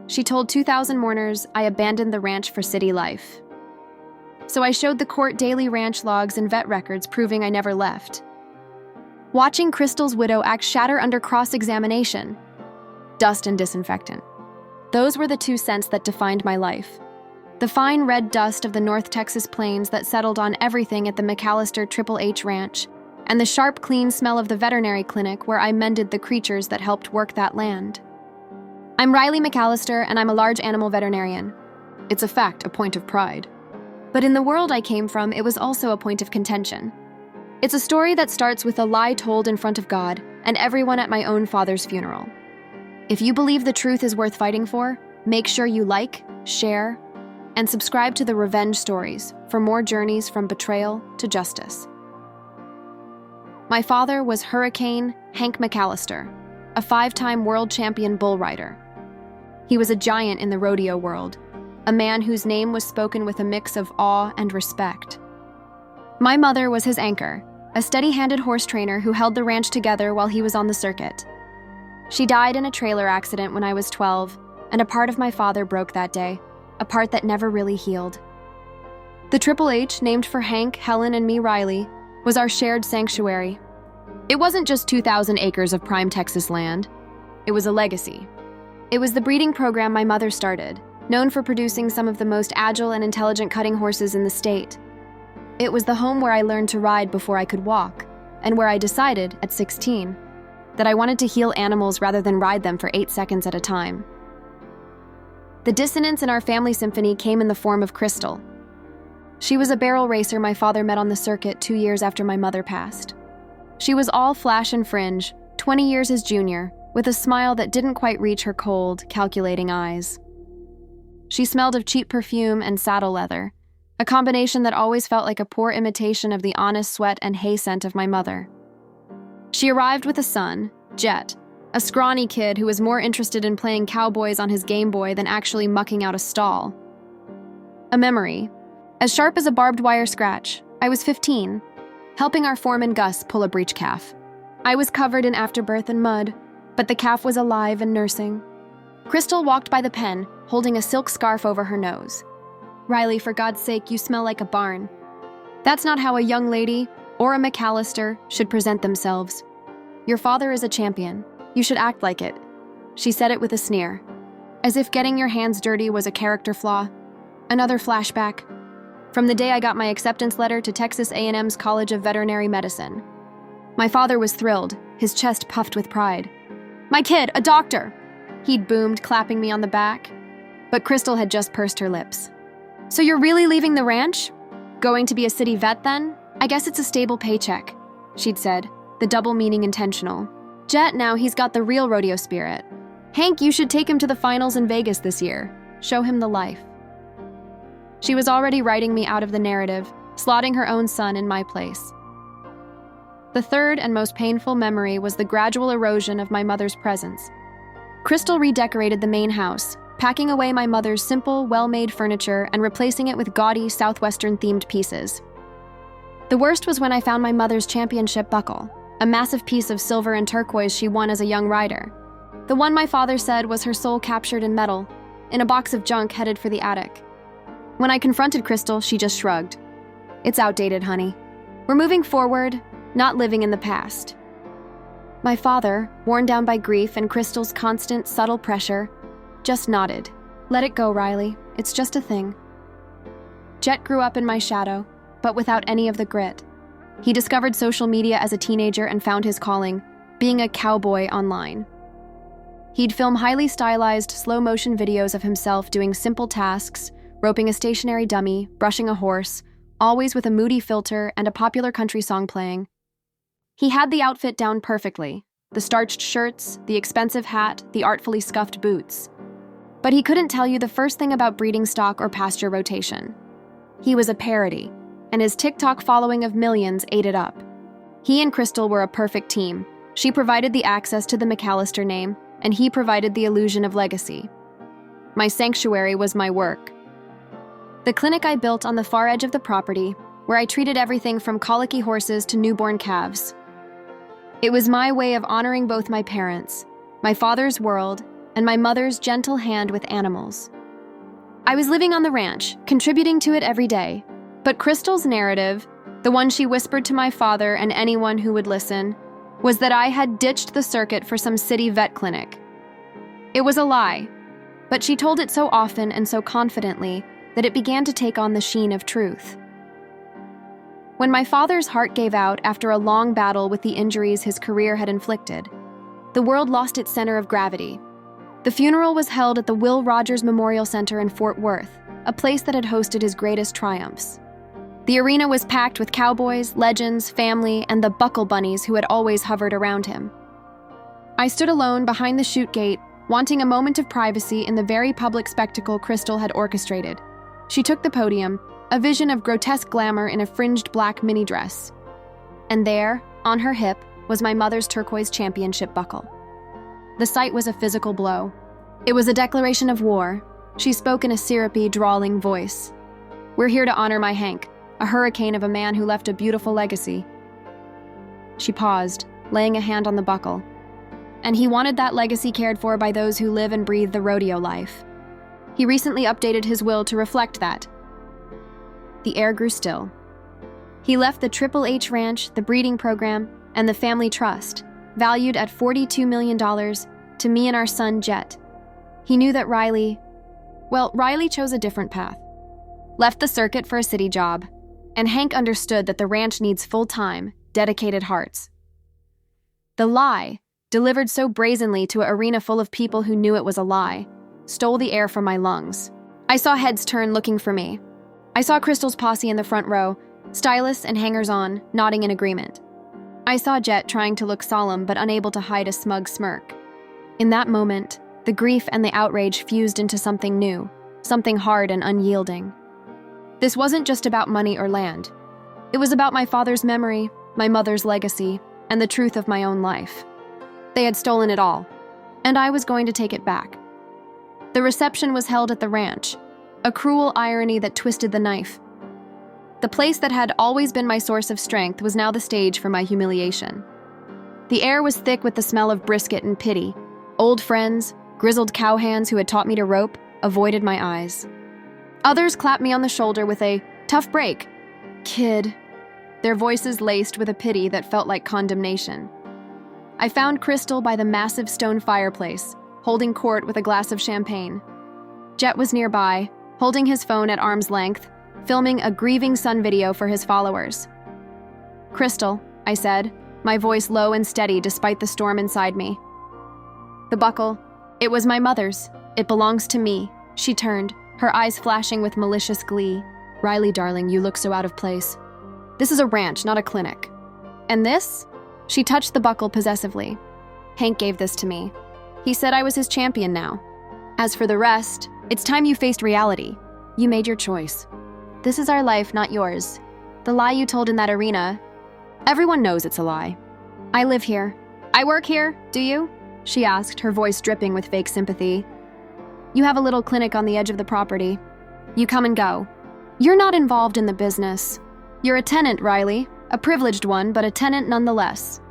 She told 2,000 mourners I abandoned the ranch for city life. So I showed the court daily ranch logs and vet records proving I never left. Watching Crystal's widow act shatter under cross-examination. Dust and disinfectant. Those were the 2 cents that defined my life. The fine red dust of the North Texas plains that settled on everything at the McAllister Triple H Ranch, and the sharp, clean smell of the veterinary clinic where I mended the creatures that helped work that land. I'm Riley McAllister, and I'm a large animal veterinarian. It's a fact, a point of pride. But in the world I came from, it was also a point of contention. It's a story that starts with a lie told in front of God and everyone at my own father's funeral. If you believe the truth is worth fighting for, make sure you like, share, and subscribe to the Revenge Stories for more journeys from betrayal to justice. My father was Hurricane Hank McAllister, a 5-time world champion bull rider. He was a giant in the rodeo world, a man whose name was spoken with a mix of awe and respect. My mother was his anchor, a steady-handed horse trainer who held the ranch together while he was on the circuit. She died in a trailer accident when I was 12, and a part of my father broke that day, a part that never really healed. The Triple H, named for Hank, Helen, and me, Riley, was our shared sanctuary. It wasn't just 2,000 acres of prime Texas land. It was a legacy. It was the breeding program my mother started, known for producing some of the most agile and intelligent cutting horses in the state. It was the home where I learned to ride before I could walk, and where I decided, at 16, that I wanted to heal animals rather than ride them for 8 seconds at a time. The dissonance in our family symphony came in the form of Crystal. She was a barrel racer my father met on the circuit 2 years after my mother passed. She was all flash and fringe, 20 years his junior, with a smile that didn't quite reach her cold, calculating eyes. She smelled of cheap perfume and saddle leather, a combination that always felt like a poor imitation of the honest sweat and hay scent of my mother. She arrived with a son, Jet, a scrawny kid who was more interested in playing cowboys on his Game Boy than actually mucking out a stall. A memory, as sharp as a barbed wire scratch. I was 15, helping our foreman Gus pull a breech calf. I was covered in afterbirth and mud, but the calf was alive and nursing. Crystal walked by the pen, holding a silk scarf over her nose. "Riley, for God's sake, you smell like a barn." That's not how a young lady, or a McAllister, should present themselves. "Your father is a champion. You should act like it." She said it with a sneer, as if getting your hands dirty was a character flaw. Another flashback. From the day I got my acceptance letter to Texas A&M's College of Veterinary Medicine. My father was thrilled, his chest puffed with pride. "My kid, a doctor!" He'd boomed, clapping me on the back. But Crystal had just pursed her lips. "So you're really leaving the ranch? Going to be a city vet then? I guess it's a stable paycheck," she'd said, the double meaning intentional. "Jet, now he's got the real rodeo spirit. Hank, you should take him to the finals in Vegas this year. Show him the life." She was already writing me out of the narrative, slotting her own son in my place. The third and most painful memory was the gradual erosion of my mother's presence. Crystal redecorated the main house, packing away my mother's simple, well-made furniture and replacing it with gaudy, Southwestern-themed pieces. The worst was when I found my mother's championship buckle, a massive piece of silver and turquoise she won as a young rider. The one my father said was her soul captured in metal, in a box of junk headed for the attic. When I confronted Crystal, she just shrugged. "It's outdated, honey. We're moving forward, not living in the past." My father, worn down by grief and Crystal's constant, subtle pressure, just nodded. "Let it go, Riley. It's just a thing." Jet grew up in my shadow, but without any of the grit. He discovered social media as a teenager and found his calling, being a cowboy online. He'd film highly stylized, slow-motion videos of himself doing simple tasks, roping a stationary dummy, brushing a horse, always with a moody filter and a popular country song playing. He had the outfit down perfectly, the starched shirts, the expensive hat, the artfully scuffed boots. But he couldn't tell you the first thing about breeding stock or pasture rotation. He was a parody, and his TikTok following of millions ate it up. He and Crystal were a perfect team. She provided the access to the McAllister name, and he provided the illusion of legacy. My sanctuary was my work. The clinic I built on the far edge of the property, where I treated everything from colicky horses to newborn calves. It was my way of honoring both my parents, my father's world, and my mother's gentle hand with animals. I was living on the ranch, contributing to it every day, but Crystal's narrative, the one she whispered to my father and anyone who would listen, was that I had ditched the circuit for some city vet clinic. It was a lie, but she told it so often and so confidently that it began to take on the sheen of truth. When my father's heart gave out after a long battle with the injuries his career had inflicted, the world lost its center of gravity. The funeral was held at the Will Rogers Memorial Center in Fort Worth, a place that had hosted his greatest triumphs. The arena was packed with cowboys, legends, family, and the buckle bunnies who had always hovered around him. I stood alone behind the chute gate, wanting a moment of privacy in the very public spectacle Crystal had orchestrated. She took the podium, a vision of grotesque glamour in a fringed black mini dress. And there, on her hip, was my mother's turquoise championship buckle. The sight was a physical blow. It was a declaration of war. She spoke in a syrupy, drawling voice. "We're here to honor my Hank, a hurricane of a man who left a beautiful legacy." She paused, laying a hand on the buckle. "And he wanted that legacy cared for by those who live and breathe the rodeo life. He recently updated his will to reflect that." The air grew still. He left the Triple H Ranch, the breeding program, and the family trust, valued at $42 million, to me and our son, Jet. He knew that Riley chose a different path. Left the circuit for a city job, and Hank understood that the ranch needs full-time, dedicated hearts. The lie, delivered so brazenly to an arena full of people who knew it was a lie, stole the air from my lungs. I saw heads turn looking for me. I saw Crystal's posse in the front row, stylists and hangers-on, nodding in agreement. I saw Jet trying to look solemn but unable to hide a smug smirk. In that moment, the grief and the outrage fused into something new, something hard and unyielding. This wasn't just about money or land. It was about my father's memory, my mother's legacy, and the truth of my own life. They had stolen it all, and I was going to take it back. The reception was held at the ranch, a cruel irony that twisted the knife. The place that had always been my source of strength was now the stage for my humiliation. The air was thick with the smell of brisket and pity. Old friends, grizzled cowhands who had taught me to rope, avoided my eyes. Others clapped me on the shoulder with a "tough break, kid," their voices laced with a pity that felt like condemnation. I found Crystal by the massive stone fireplace, holding court with a glass of champagne. Jet was nearby, holding his phone at arm's length, filming a grieving son video for his followers. "Crystal," I said, my voice low and steady despite the storm inside me. "The buckle, it was my mother's. It belongs to me." She turned, her eyes flashing with malicious glee. "Riley, darling, you look so out of place. This is a ranch, not a clinic. And this?" She touched the buckle possessively. "Hank gave this to me. He said I was his champion now. As for the rest, it's time you faced reality. You made your choice. This is our life, not yours. The lie you told in that arena, everyone knows it's a lie. I live here. I work here, do you?" she asked, her voice dripping with fake sympathy. "You have a little clinic on the edge of the property. You come and go. You're not involved in the business. You're a tenant, Riley. A privileged one, but a tenant nonetheless."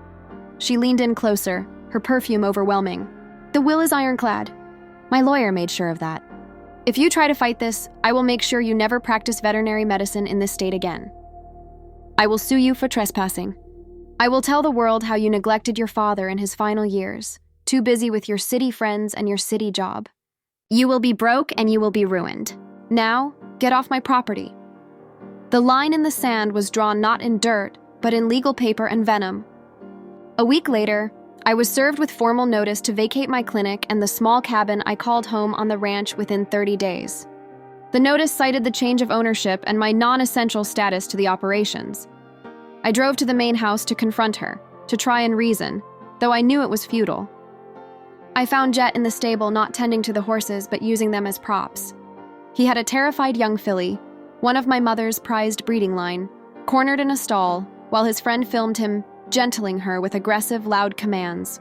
She leaned in closer, her perfume overwhelming. "The will is ironclad. My lawyer made sure of that. If you try to fight this, I will make sure you never practice veterinary medicine in this state again. I will sue you for trespassing. I will tell the world how you neglected your father in his final years, too busy with your city friends and your city job. You will be broke and you will be ruined. Now, get off my property." The line in the sand was drawn not in dirt, but in legal paper and venom. A week later, I was served with formal notice to vacate my clinic and the small cabin I called home on the ranch within 30 days. The notice cited the change of ownership and my non-essential status to the operations. I drove to the main house to confront her, to try and reason, though I knew it was futile. I found Jet in the stable not tending to the horses but using them as props. He had a terrified young filly, one of my mother's prized breeding line, cornered in a stall, while his friend filmed him gentling her with aggressive, loud commands.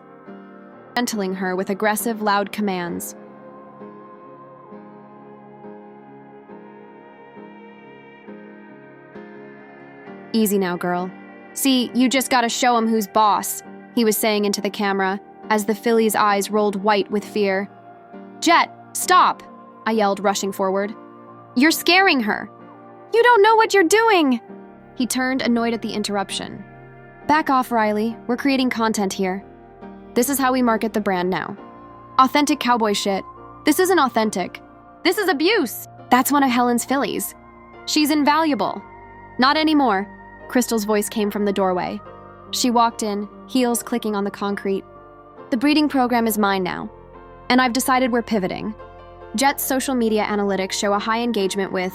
"Easy now, girl. See, you just gotta show him who's boss," he was saying into the camera, as the filly's eyes rolled white with fear. "Jet, stop!" I yelled, rushing forward. "You're scaring her. You don't know what you're doing!" He turned, annoyed at the interruption. "Back off, Riley. We're creating content here. This is how we market the brand now. Authentic cowboy shit. This isn't authentic. This is abuse. That's one of Helen's fillies. She's invaluable." "Not anymore." Crystal's voice came from the doorway. She walked in, heels clicking on the concrete. "The breeding program is mine now, and I've decided we're pivoting. Jet's social media analytics show a high engagement with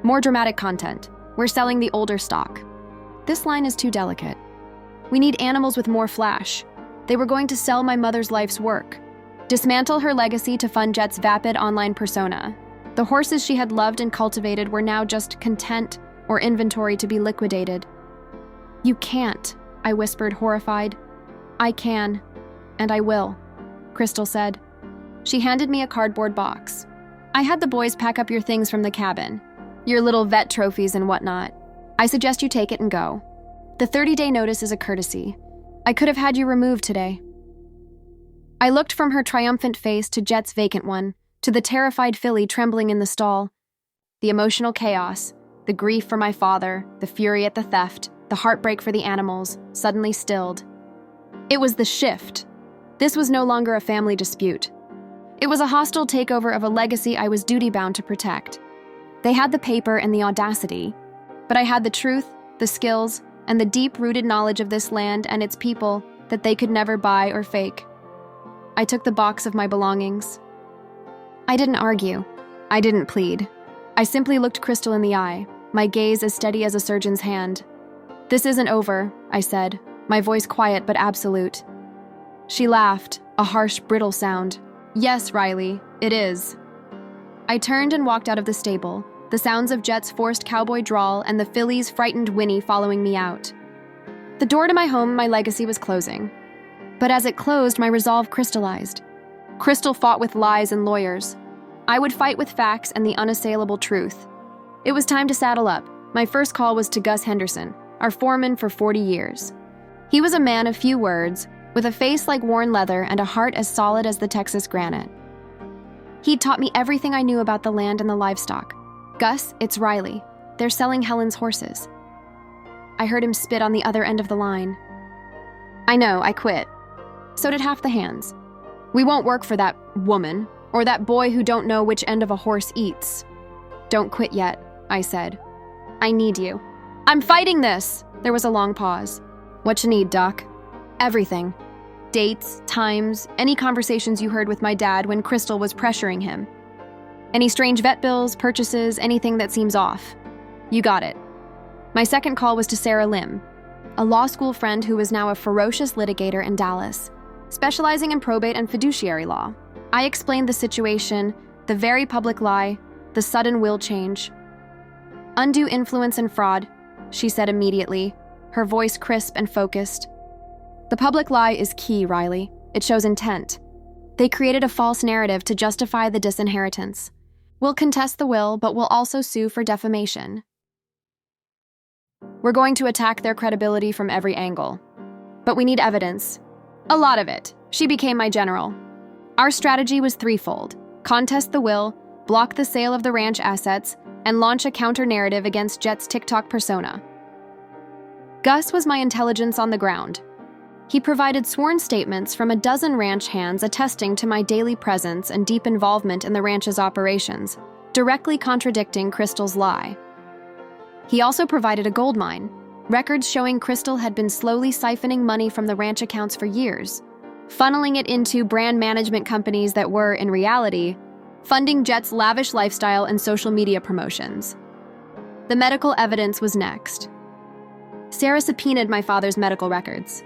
more dramatic content. We're selling the older stock. This line is too delicate. We need animals with more flash. They were going to sell my mother's life's work, dismantle her legacy to fund Jet's vapid online persona. The horses she had loved and cultivated were now just content or inventory to be liquidated." "You can't," I whispered, horrified. "I can, and I will," Crystal said. She handed me a cardboard box. "I had the boys pack up your things from the cabin, your little vet trophies and whatnot. I suggest you take it and go. The 30-day notice is a courtesy. I could have had you removed today." I looked from her triumphant face to Jet's vacant one, to the terrified filly trembling in the stall. The emotional chaos, the grief for my father, the fury at the theft, the heartbreak for the animals, suddenly stilled. It was the shift. This was no longer a family dispute. It was a hostile takeover of a legacy I was duty-bound to protect. They had the paper and the audacity, but I had the truth, the skills, and the deep-rooted knowledge of this land and its people that they could never buy or fake. I took the box of my belongings. I didn't argue. I didn't plead. I simply looked Crystal in the eye, my gaze as steady as a surgeon's hand. "This isn't over," I said, my voice quiet but absolute. She laughed, a harsh, brittle sound. "Yes, Riley, it is." I turned and walked out of the stable, the sounds of Jet's forced cowboy drawl and the filly's frightened whinny following me out. The door to my home, my legacy, was closing. But as it closed, my resolve crystallized. Crystal fought with lies and lawyers. I would fight with facts and the unassailable truth. It was time to saddle up. My first call was to Gus Henderson, our foreman for 40 years. He was a man of few words, with a face like worn leather and a heart as solid as the Texas granite. He'd taught me everything I knew about the land and the livestock. "Gus, it's Riley. They're selling Helen's horses." I heard him spit on the other end of the line. "I know, I quit. So did half the hands. We won't work for that woman, or that boy who don't know which end of a horse eats." "Don't quit yet," I said. "I need you." "I'm fighting this!" There was a long pause. "What you need, Doc?" "Everything. Dates, times, any conversations you heard with my dad when Crystal was pressuring him. Any strange vet bills, purchases, anything that seems off." "You got it." My second call was to Sarah Lim, a law school friend who was now a ferocious litigator in Dallas, specializing in probate and fiduciary law. I explained the situation, the very public lie, the sudden will change. "Undue influence and fraud," she said immediately, her voice crisp and focused. "The public lie is key, Riley. It shows intent. They created a false narrative to justify the disinheritance. We'll contest the will, but we'll also sue for defamation. We're going to attack their credibility from every angle. But we need evidence. A lot of it." She became my general. Our strategy was threefold: contest the will, block the sale of the ranch assets, and launch a counter-narrative against Jet's TikTok persona. Gus was my intelligence on the ground. He provided sworn statements from a dozen ranch hands attesting to my daily presence and deep involvement in the ranch's operations, directly contradicting Crystal's lie. He also provided a gold mine, records showing Crystal had been slowly siphoning money from the ranch accounts for years, funneling it into brand management companies that were, in reality, funding Jet's lavish lifestyle and social media promotions. The medical evidence was next. Sarah subpoenaed my father's medical records.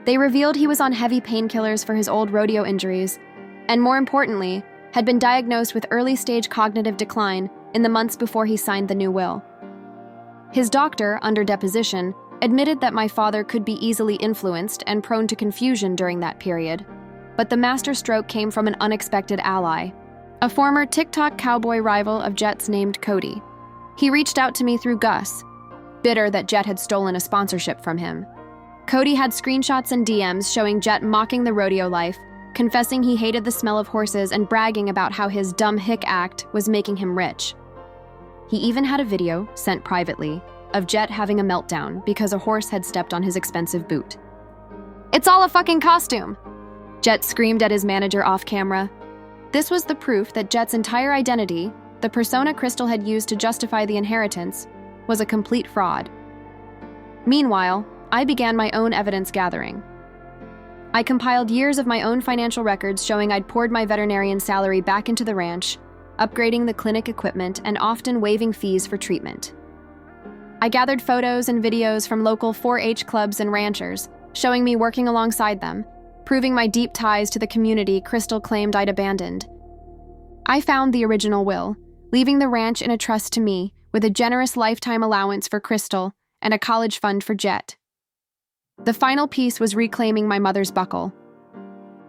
They revealed he was on heavy painkillers for his old rodeo injuries, and more importantly, had been diagnosed with early-stage cognitive decline in the months before he signed the new will. His doctor, under deposition, admitted that my father could be easily influenced and prone to confusion during that period, but the masterstroke came from an unexpected ally, a former TikTok cowboy rival of Jet's named Cody. He reached out to me through Gus, bitter that Jet had stolen a sponsorship from him. Cody had screenshots and DMs showing Jet mocking the rodeo life, confessing he hated the smell of horses and bragging about how his dumb hick act was making him rich. He even had a video, sent privately, of Jet having a meltdown because a horse had stepped on his expensive boot. "It's all a fucking costume!" Jet screamed at his manager off camera. This was the proof that Jet's entire identity, the persona Crystal had used to justify the inheritance, was a complete fraud. Meanwhile, I began my own evidence gathering. I compiled years of my own financial records showing I'd poured my veterinarian salary back into the ranch, upgrading the clinic equipment and often waiving fees for treatment. I gathered photos and videos from local 4-H clubs and ranchers, showing me working alongside them, proving my deep ties to the community Crystal claimed I'd abandoned. I found the original will, leaving the ranch in a trust to me with a generous lifetime allowance for Crystal and a college fund for Jet. The final piece was reclaiming my mother's buckle.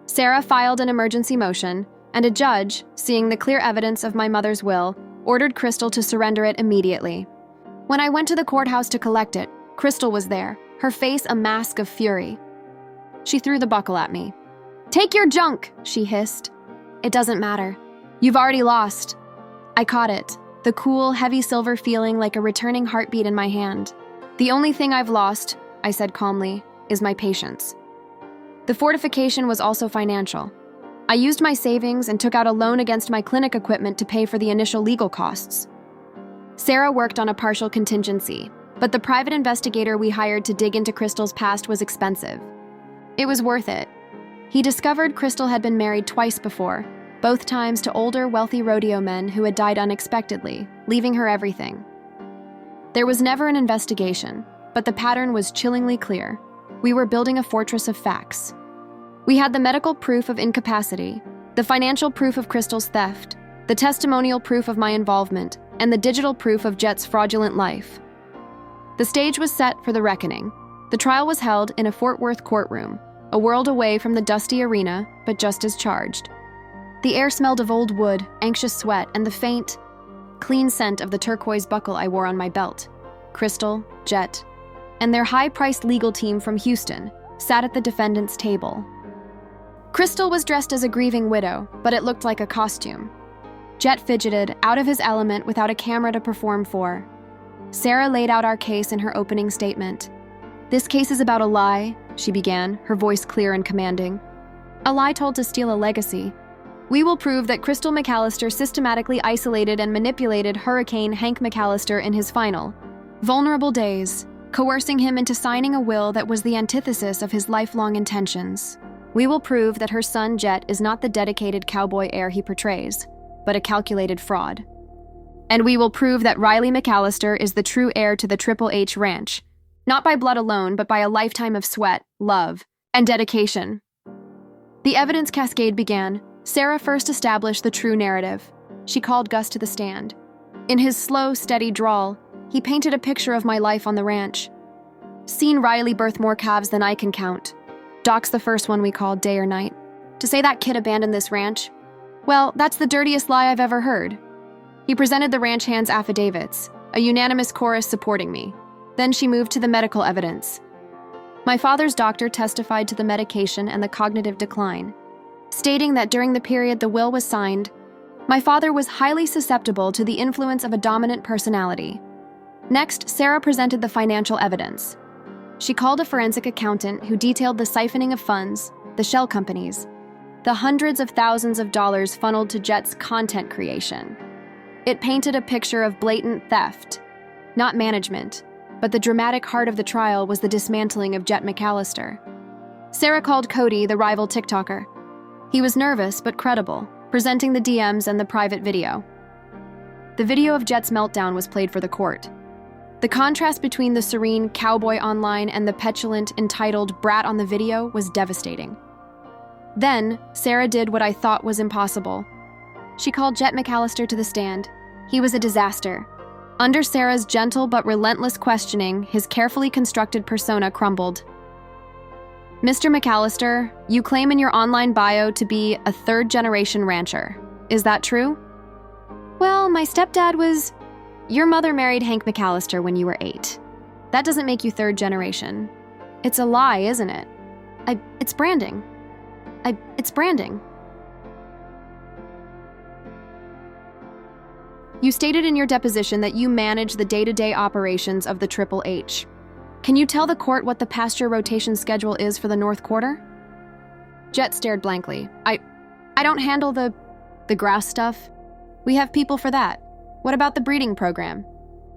Sarah filed an emergency motion, and a judge, seeing the clear evidence of my mother's will, ordered Crystal to surrender it immediately. When I went to the courthouse to collect it, Crystal was there, her face a mask of fury. She threw the buckle at me. "Take your junk," she hissed. "It doesn't matter. You've already lost." I caught it, the cool, heavy silver feeling like a returning heartbeat in my hand. "The only thing I've lost," I said calmly, "is my patience." The fortification was also financial. I used my savings and took out a loan against my clinic equipment to pay for the initial legal costs. Sarah worked on a partial contingency, but the private investigator we hired to dig into Crystal's past was expensive. It was worth it. He discovered Crystal had been married twice before, both times to older, wealthy rodeo men who had died unexpectedly, leaving her everything. There was never an investigation, but the pattern was chillingly clear. We were building a fortress of facts. We had the medical proof of incapacity, the financial proof of Crystal's theft, the testimonial proof of my involvement, and the digital proof of Jet's fraudulent life. The stage was set for the reckoning. The trial was held in a Fort Worth courtroom, a world away from the dusty arena, but just as charged. The air smelled of old wood, anxious sweat, and the faint, clean scent of the turquoise buckle I wore on my belt. Crystal, Jet, and their high-priced legal team from Houston sat at the defendant's table. Crystal was dressed as a grieving widow, but it looked like a costume. Jet fidgeted, out of his element without a camera to perform for. Sarah laid out our case in her opening statement. "This case is about a lie," she began, her voice clear and commanding. "A lie told to steal a legacy. We will prove that Crystal McAllister systematically isolated and manipulated Hurricane Hank McAllister in his final, vulnerable days, coercing him into signing a will that was the antithesis of his lifelong intentions. We will prove that her son Jet is not the dedicated cowboy heir he portrays, but a calculated fraud. And we will prove that Riley McAllister is the true heir to the Triple H Ranch, not by blood alone, but by a lifetime of sweat, love, and dedication." The evidence cascade began. Sarah first established the true narrative. She called Gus to the stand. In his slow, steady drawl, he painted a picture of my life on the ranch. "Seen Riley birth more calves than I can count. Doc's the first one we called day or night. To say that kid abandoned this ranch, well, that's the dirtiest lie I've ever heard." He presented the ranch hands' affidavits, a unanimous chorus supporting me. Then she moved to the medical evidence. My father's doctor testified to the medication and the cognitive decline, stating that during the period the will was signed, my father was highly susceptible to the influence of a dominant personality. Next, Sarah presented the financial evidence. She called a forensic accountant who detailed the siphoning of funds, the shell companies, the hundreds of thousands of dollars funneled to Jet's content creation. It painted a picture of blatant theft, not management, but the dramatic heart of the trial was the dismantling of Jet McAllister. Sarah called Cody, the rival TikToker. He was nervous but credible, presenting the DMs and the private video. The video of Jet's meltdown was played for the court. The contrast between the serene cowboy online and the petulant, entitled brat on the video was devastating. Then, Sarah did what I thought was impossible. She called Jet McAllister to the stand. He was a disaster. Under Sarah's gentle but relentless questioning, his carefully constructed persona crumbled. "Mr. McAllister, you claim in your online bio to be a third-generation rancher. Is that true?" "Well, my stepdad was..." "Your mother married Hank McAllister when you were 8. That doesn't make you third generation. It's a lie, isn't it?" It's branding." It's branding. You stated in your deposition that you manage the day-to-day operations of the Triple H. Can you tell the court what the pasture rotation schedule is for the North Quarter? Jet stared blankly. I don't handle the grass stuff. We have people for that. What about the breeding program?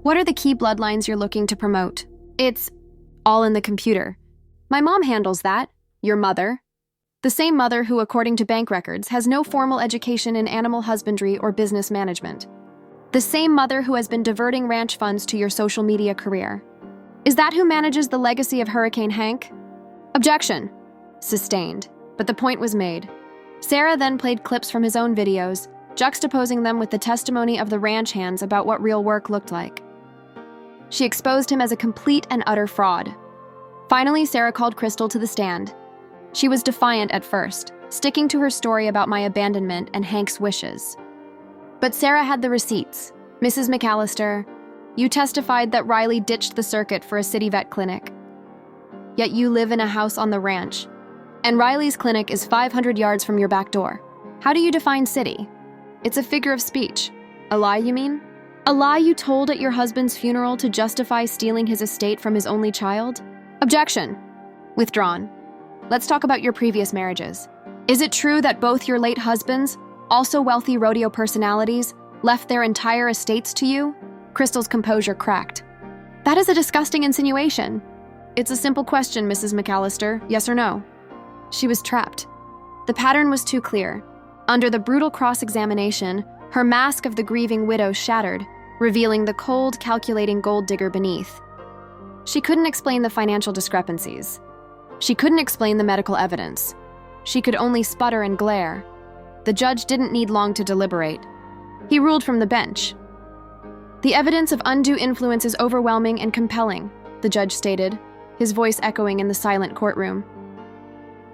What are the key bloodlines you're looking to promote? It's all in the computer. My mom handles that. Your mother. The same mother who, according to bank records, has no formal education in animal husbandry or business management. The same mother who has been diverting ranch funds to your social media career. Is that who manages the legacy of Hurricane Hank? Objection. Sustained. But the point was made. Sarah then played clips from his own videos, juxtaposing them with the testimony of the ranch hands about what real work looked like. She exposed him as a complete and utter fraud. Finally, Sarah called Crystal to the stand. She was defiant at first, sticking to her story about my abandonment and Hank's wishes. But Sarah had the receipts. Mrs. McAllister, you testified that Riley ditched the circuit for a city vet clinic. Yet you live in a house on the ranch, and Riley's clinic is 500 yards from your back door. How do you define city? It's a figure of speech. A lie, you mean? A lie you told at your husband's funeral to justify stealing his estate from his only child? Objection. Withdrawn. Let's talk about your previous marriages. Is it true that both your late husbands, also wealthy rodeo personalities, left their entire estates to you? Crystal's composure cracked. That is a disgusting insinuation. It's a simple question, Mrs. McAllister, yes or no? She was trapped. The pattern was too clear. Under the brutal cross-examination, her mask of the grieving widow shattered, revealing the cold, calculating gold digger beneath. She couldn't explain the financial discrepancies. She couldn't explain the medical evidence. She could only sputter and glare. The judge didn't need long to deliberate. He ruled from the bench. The evidence of undue influence is overwhelming and compelling, the judge stated, his voice echoing in the silent courtroom.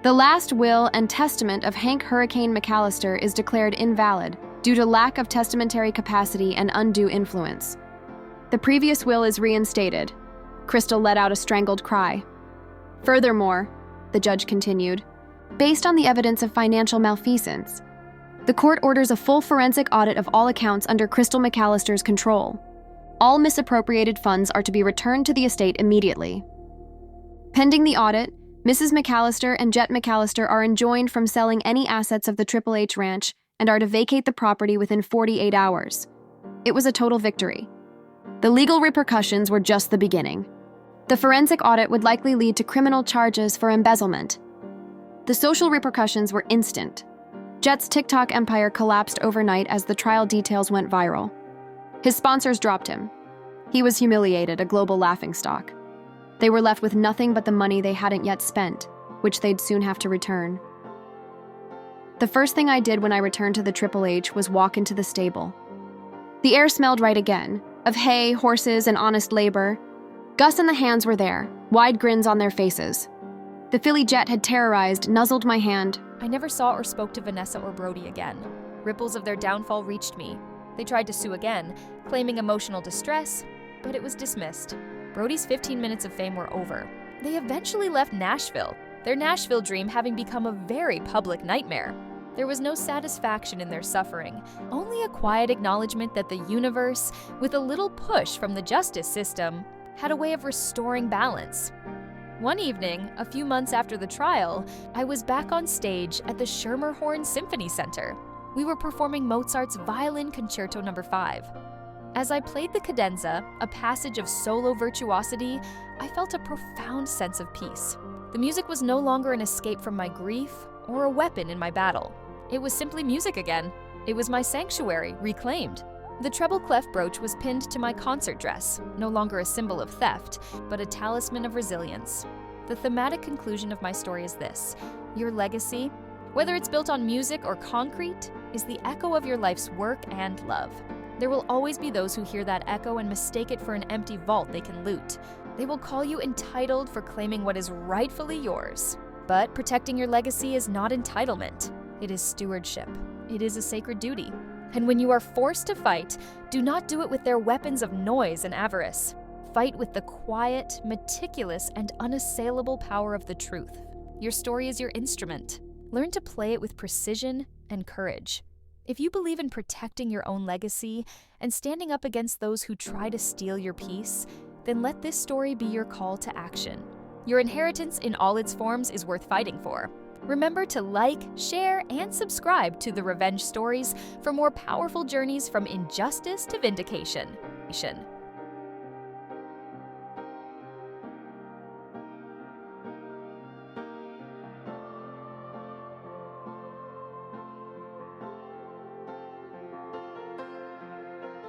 The last will and testament of Hank Hurricane McAllister is declared invalid due to lack of testamentary capacity and undue influence. The previous will is reinstated. Crystal let out a strangled cry. Furthermore, the judge continued, based on the evidence of financial malfeasance, the court orders a full forensic audit of all accounts under Crystal McAllister's control. All misappropriated funds are to be returned to the estate immediately. Pending the audit, Mrs. McAllister and Jet McAllister are enjoined from selling any assets of the Triple H Ranch and are to vacate the property within 48 hours. It was a total victory. The legal repercussions were just the beginning. The forensic audit would likely lead to criminal charges for embezzlement. The social repercussions were instant. Jet's TikTok empire collapsed overnight as the trial details went viral. His sponsors dropped him. He was humiliated, a global laughingstock. They were left with nothing but the money they hadn't yet spent, which they'd soon have to return. The first thing I did when I returned to the Triple H was walk into the stable. The air smelled right again, of hay, horses, and honest labor. Gus and the hands were there, wide grins on their faces. The filly Jet had terrorized, nuzzled my hand. I never saw or spoke to Vanessa or Brody again. Ripples of their downfall reached me. They tried to sue again, claiming emotional distress, but it was dismissed. Brody's 15 minutes of fame were over. They eventually left Nashville, their Nashville dream having become a very public nightmare. There was no satisfaction in their suffering, only a quiet acknowledgement that the universe, with a little push from the justice system, had a way of restoring balance. One evening, a few months after the trial, I was back on stage at the Schermerhorn Symphony Center. We were performing Mozart's Violin Concerto No. 5. As I played the cadenza, a passage of solo virtuosity, I felt a profound sense of peace. The music was no longer an escape from my grief or a weapon in my battle. It was simply music again. It was my sanctuary, reclaimed. The treble clef brooch was pinned to my concert dress, no longer a symbol of theft, but a talisman of resilience. The thematic conclusion of my story is this: your legacy, whether it's built on music or concrete, is the echo of your life's work and love. There will always be those who hear that echo and mistake it for an empty vault they can loot. They will call you entitled for claiming what is rightfully yours. But protecting your legacy is not entitlement. It is stewardship. It is a sacred duty. And when you are forced to fight, do not do it with their weapons of noise and avarice. Fight with the quiet, meticulous, and unassailable power of the truth. Your story is your instrument. Learn to play it with precision and courage. If you believe in protecting your own legacy and standing up against those who try to steal your peace, then let this story be your call to action. Your inheritance in all its forms is worth fighting for. Remember to like, share, and subscribe to the Revenge Stories for more powerful journeys from injustice to vindication.